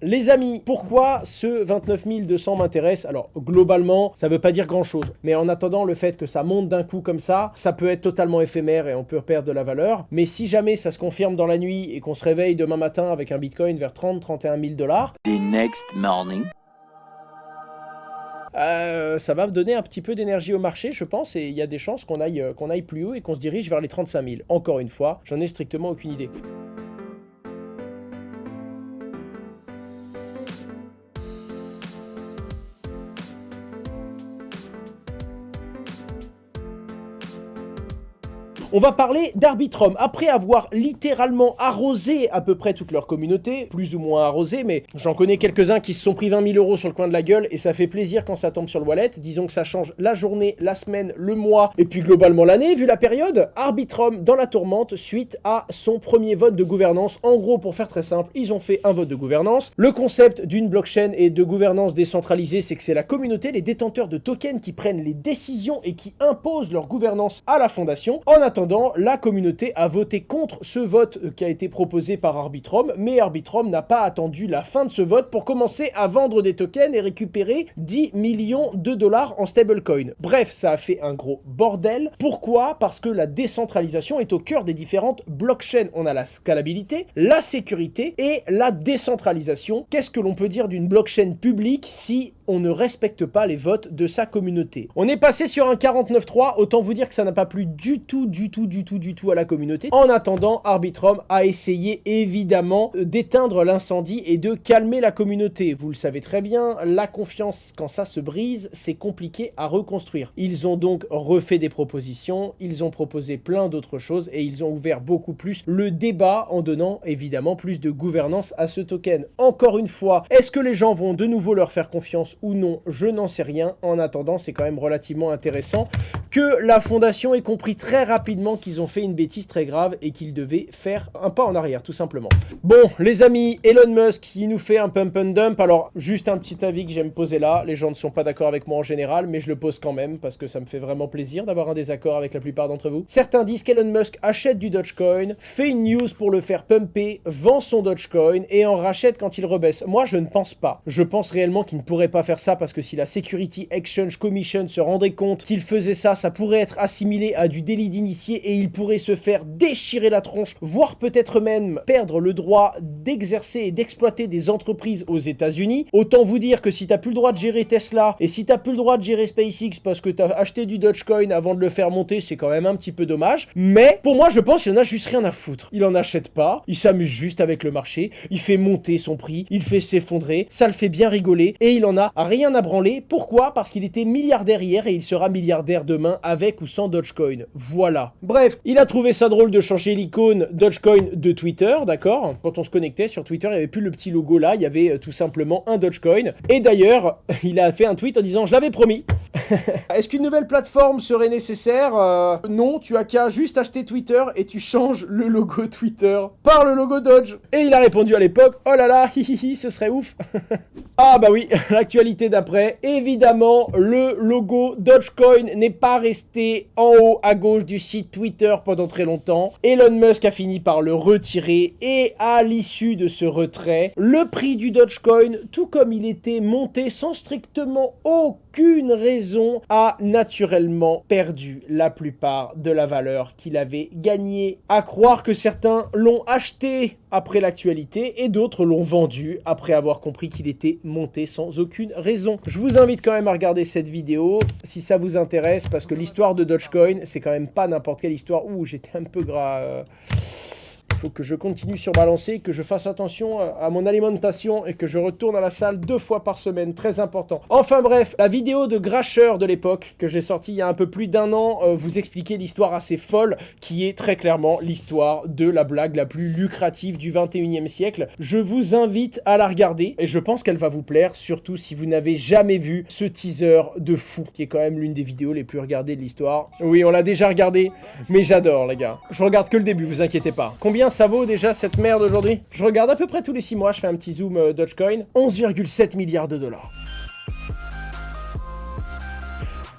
Les amis, pourquoi ce 29 200 m'intéresse? Alors, globalement, ça veut pas dire grand-chose. Mais en attendant, le fait que ça monte d'un coup comme ça peut être totalement éphémère et on peut perdre de la valeur. Mais si jamais ça se confirme dans la nuit et qu'on se réveille demain matin avec un Bitcoin vers 30-31 000 $, The next morning. ça va me donner un petit peu d'énergie au marché, je pense, et il y a des chances qu'on aille plus haut et qu'on se dirige vers les 35 000. Encore une fois, j'en ai strictement aucune idée. On va parler d'Arbitrum. Après avoir littéralement arrosé à peu près toute leur communauté, plus ou moins arrosé, mais j'en connais quelques-uns qui se sont pris 20 000 € sur le coin de la gueule et ça fait plaisir quand ça tombe sur le wallet. Disons que ça change la journée, la semaine, le mois et puis globalement l'année, vu la période. Arbitrum dans la tourmente suite à son premier vote de gouvernance. En gros, pour faire très simple, ils ont fait un vote de gouvernance. Le concept d'une blockchain et de gouvernance décentralisée, c'est que c'est la communauté, les détenteurs de tokens qui prennent les décisions et qui imposent leur gouvernance à la fondation. En attendant, la communauté a voté contre ce vote qui a été proposé par Arbitrum, mais Arbitrum n'a pas attendu la fin de ce vote pour commencer à vendre des tokens et récupérer 10 millions de dollars en stablecoin. Bref, ça a fait un gros bordel. Pourquoi? Parce que la décentralisation est au cœur des différentes blockchains. On a la scalabilité, la sécurité et la décentralisation. Qu'est-ce que l'on peut dire d'une blockchain publique si on ne respecte pas les votes de sa communauté? On est passé sur un 49.3, autant vous dire que ça n'a pas plu du tout à la communauté. En attendant, Arbitrum a essayé évidemment d'éteindre l'incendie et de calmer la communauté. Vous le savez très bien, la confiance, quand ça se brise, c'est compliqué à reconstruire. Ils ont donc refait des propositions, ils ont proposé plein d'autres choses et ils ont ouvert beaucoup plus le débat en donnant évidemment plus de gouvernance à ce token. Encore une fois, est-ce que les gens vont de nouveau leur faire confiance ou non? Je n'en sais rien. En attendant, c'est quand même relativement intéressant que la fondation ait compris très rapidement qu'ils ont fait une bêtise très grave et qu'ils devaient faire un pas en arrière, tout simplement. Bon, les amis, Elon Musk qui nous fait un pump and dump. Alors, juste un petit avis que j'aime poser là. Les gens ne sont pas d'accord avec moi en général, mais je le pose quand même parce que ça me fait vraiment plaisir d'avoir un désaccord avec la plupart d'entre vous. Certains disent qu'Elon Musk achète du Dogecoin, fait une news pour le faire pumper, vend son Dogecoin et en rachète quand il rebaisse. Moi, je ne pense pas. Je pense réellement qu'il ne pourrait pas faire ça parce que si la Security Exchange Commission se rendait compte qu'il faisait ça, ça pourrait être assimilé à du délit d'initié et il pourrait se faire déchirer la tronche, voire peut-être même perdre le droit d'exercer et d'exploiter des entreprises aux États-Unis. Autant vous dire que si t'as plus le droit de gérer Tesla et si t'as plus le droit de gérer SpaceX parce que t'as acheté du Dogecoin avant de le faire monter, c'est quand même un petit peu dommage. Mais pour moi, je pense qu'il en a juste rien à foutre. Il en achète pas, il s'amuse juste avec le marché, il fait monter son prix, il fait s'effondrer, ça le fait bien rigoler et il en a rien à branler. Pourquoi? Parce qu'il était milliardaire hier et il sera milliardaire demain avec ou sans Dogecoin. Voilà. Bref, il a trouvé ça drôle de changer l'icône Dogecoin de Twitter, d'accord? Quand on se connectait sur Twitter, il n'y avait plus le petit logo là, il y avait tout simplement un Dogecoin. Et d'ailleurs, il a fait un tweet en disant « Je l'avais promis ». Est-ce qu'une nouvelle plateforme serait nécessaire? Non, tu as qu'à juste acheter Twitter et tu changes le logo Twitter par le logo Doge. Et il a répondu à l'époque « Oh là là, hihihi, ce serait ouf ». Ah bah oui, l'actualité d'après. Évidemment, le logo Dogecoin n'est pas resté en haut à gauche du site Twitter pendant très longtemps. Elon Musk a fini par le retirer et à l'issue de ce retrait, le prix du Dogecoin, tout comme il était monté sans strictement aucune raison, a naturellement perdu la plupart de la valeur qu'il avait gagnée. À croire que certains l'ont acheté après l'actualité et d'autres l'ont vendu après avoir compris qu'il était monté sans aucune raison. Je vous invite quand même à regarder cette vidéo si ça vous intéresse parce que l'histoire de Dogecoin, c'est quand même pas n'importe quelle histoire. Ouh, j'étais un peu gras. Il faut que je continue sur balancer, que je fasse attention à mon alimentation et que je retourne à la salle 2 fois par semaine, très important. Enfin bref, la vidéo de Grasher de l'époque que j'ai sortie il y a un peu plus d'1 an vous expliquait l'histoire assez folle qui est très clairement l'histoire de la blague la plus lucrative du 21e siècle. Je vous invite à la regarder et je pense qu'elle va vous plaire, surtout si vous n'avez jamais vu ce teaser de fou qui est quand même l'une des vidéos les plus regardées de l'histoire. Oui, on l'a déjà regardé, mais j'adore les gars. Je regarde que le début, vous inquiétez pas. Combien ça vaut déjà cette merde aujourd'hui? Je regarde à peu près tous les 6 mois, je fais un petit zoom Dogecoin. 11,7 milliards de dollars.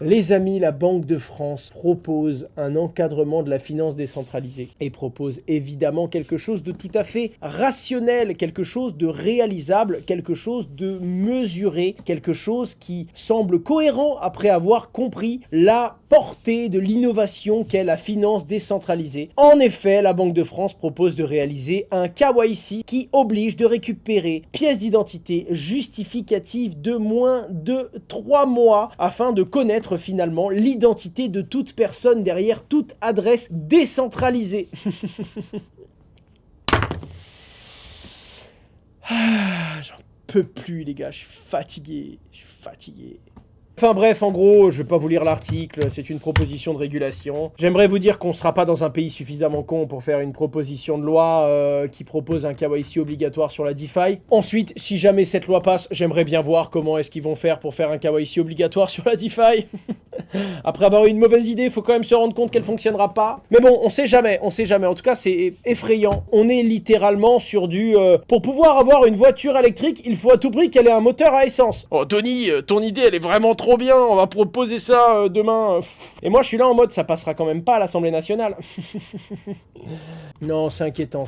Les amis, la Banque de France propose un encadrement de la finance décentralisée et propose évidemment quelque chose de tout à fait rationnel, quelque chose de réalisable, quelque chose de mesuré, quelque chose qui semble cohérent après avoir compris la portée de l'innovation qu'est la finance décentralisée. En effet, la Banque de France propose de réaliser un KYC qui oblige de récupérer pièces d'identité justificatives de moins de 3 mois afin de connaître finalement l'identité de toute personne derrière toute adresse décentralisée. J'en peux plus les gars, je suis fatigué. Enfin bref, en gros, je vais pas vous lire l'article, c'est une proposition de régulation. J'aimerais vous dire qu'on sera pas dans un pays suffisamment con pour faire une proposition de loi qui propose un KYC obligatoire sur la DeFi. Ensuite, si jamais cette loi passe, j'aimerais bien voir comment est-ce qu'ils vont faire pour faire un KYC obligatoire sur la DeFi. Après avoir eu une mauvaise idée, il faut quand même se rendre compte qu'elle fonctionnera pas. Mais bon, on sait jamais. En tout cas, c'est effrayant. On est littéralement sur du... pour pouvoir avoir une voiture électrique, il faut à tout prix qu'elle ait un moteur à essence. Oh Tony, ton idée, elle est vraiment trop bien. On va proposer ça demain. Et moi, je suis là en mode, ça passera quand même pas à l'Assemblée nationale. Non, c'est inquiétant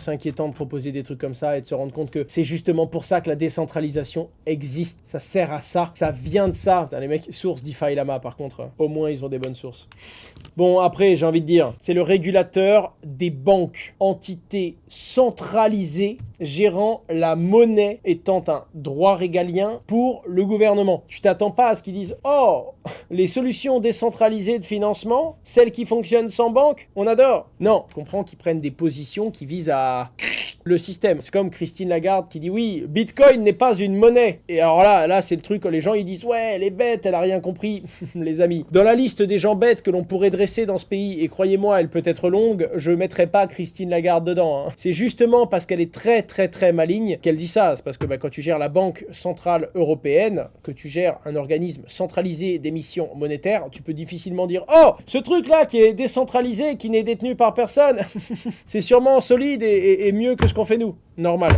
de proposer des trucs comme ça et de se rendre compte que c'est justement pour ça que la décentralisation existe. Ça sert à ça. Ça vient de ça. Putain, les mecs, source DeFi Lama, par contre, au moins, ils ont des bonnes sources. Bon, après, j'ai envie de dire, c'est le régulateur des banques, entité centralisée, gérant la monnaie étant un droit régalien pour le gouvernement. Tu t'attends pas à ce qu'ils disent « Oh, les solutions décentralisées de financement, celles qui fonctionnent sans banque, on adore !» Non, je comprends qu'ils prennent des positions qui visent à... le système. C'est comme Christine Lagarde qui dit oui, Bitcoin n'est pas une monnaie. Et alors là c'est le truc, les gens ils disent ouais, elle est bête, elle a rien compris. Les amis, dans la liste des gens bêtes que l'on pourrait dresser dans ce pays, et croyez-moi, elle peut être longue, je mettrai pas Christine Lagarde dedans. Hein. C'est justement parce qu'elle est très maligne qu'elle dit ça. C'est parce que quand tu gères la Banque Centrale Européenne, que tu gères un organisme centralisé d'émissions monétaires, tu peux difficilement dire oh, ce truc là qui est décentralisé, qui n'est détenu par personne, c'est sûrement solide et mieux que ce qu'on fait nous. Normal.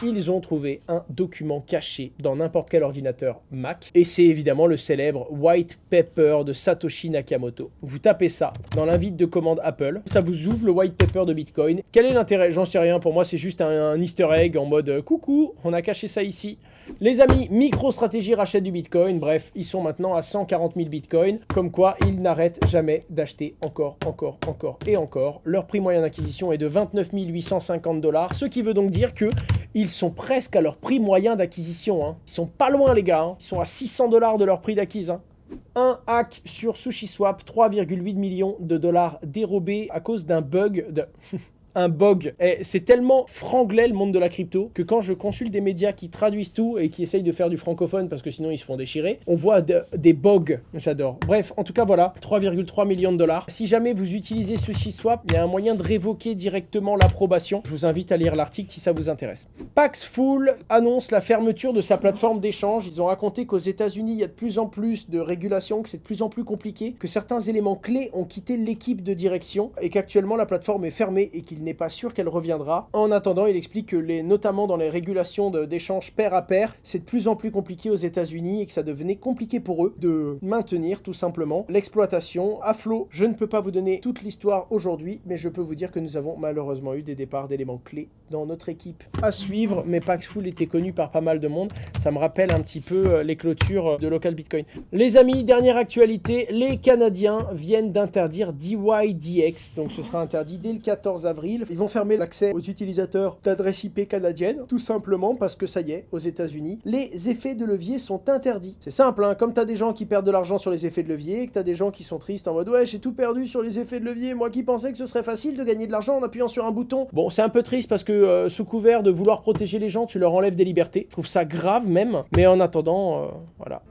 Ils ont trouvé un document caché dans n'importe quel ordinateur Mac. Et c'est évidemment le célèbre White Paper de Satoshi Nakamoto. Vous tapez ça dans l'invite de commande Apple. Ça vous ouvre le White Paper de Bitcoin. Quel est l'intérêt? J'en sais rien. Pour moi, c'est juste un easter egg en mode coucou, on a caché ça ici. Les amis, MicroStrategy rachète du Bitcoin. Bref, ils sont maintenant à 140 000 Bitcoins. Comme quoi, ils n'arrêtent jamais d'acheter encore et encore. Leur prix moyen d'acquisition est de 29 850 $. Ce qui veut donc dire que ils sont presque à leur prix moyen d'acquisition. Hein. Ils sont pas loin, les gars. Hein. Ils sont à 600 $ de leur prix d'acquise. Hein. Un hack sur SushiSwap, 3,8 millions de dollars dérobés à cause d'un bug de... un bug. C'est tellement franglais le monde de la crypto que quand je consulte des médias qui traduisent tout et qui essayent de faire du francophone parce que sinon ils se font déchirer, on voit des bugs. J'adore. Bref, en tout cas voilà, 3,3 millions de dollars. Si jamais vous utilisez SushiSwap, il y a un moyen de révoquer directement l'approbation. Je vous invite à lire l'article si ça vous intéresse. Paxful annonce la fermeture de sa plateforme d'échange. Ils ont raconté qu'aux États-Unis, il y a de plus en plus de régulations, que c'est de plus en plus compliqué, que certains éléments clés ont quitté l'équipe de direction et qu'actuellement la plateforme est fermée et qu'il n'est pas sûr qu'elle reviendra. En attendant, il explique que notamment dans les régulations d'échange pair à pair, c'est de plus en plus compliqué aux États-Unis et que ça devenait compliqué pour eux de maintenir tout simplement l'exploitation à flot. Je ne peux pas vous donner toute l'histoire aujourd'hui, mais je peux vous dire que nous avons malheureusement eu des départs d'éléments clés dans notre équipe. À suivre, mais Paxful était connu par pas mal de monde. Ça me rappelle un petit peu les clôtures de Local Bitcoin. Les amis, dernière actualité, les Canadiens viennent d'interdire DYDX, donc ce sera interdit dès le 14 avril. Ils vont fermer l'accès aux utilisateurs d'adresses IP canadiennes, tout simplement parce que ça y est, aux États-Unis, les effets de levier sont interdits. C'est simple, hein, comme t'as des gens qui perdent de l'argent sur les effets de levier, et que t'as des gens qui sont tristes en mode ouais, j'ai tout perdu sur les effets de levier, moi qui pensais que ce serait facile de gagner de l'argent en appuyant sur un bouton. Bon, c'est un peu triste parce que sous couvert de vouloir protéger les gens, tu leur enlèves des libertés. Je trouve ça grave même, mais en attendant, voilà.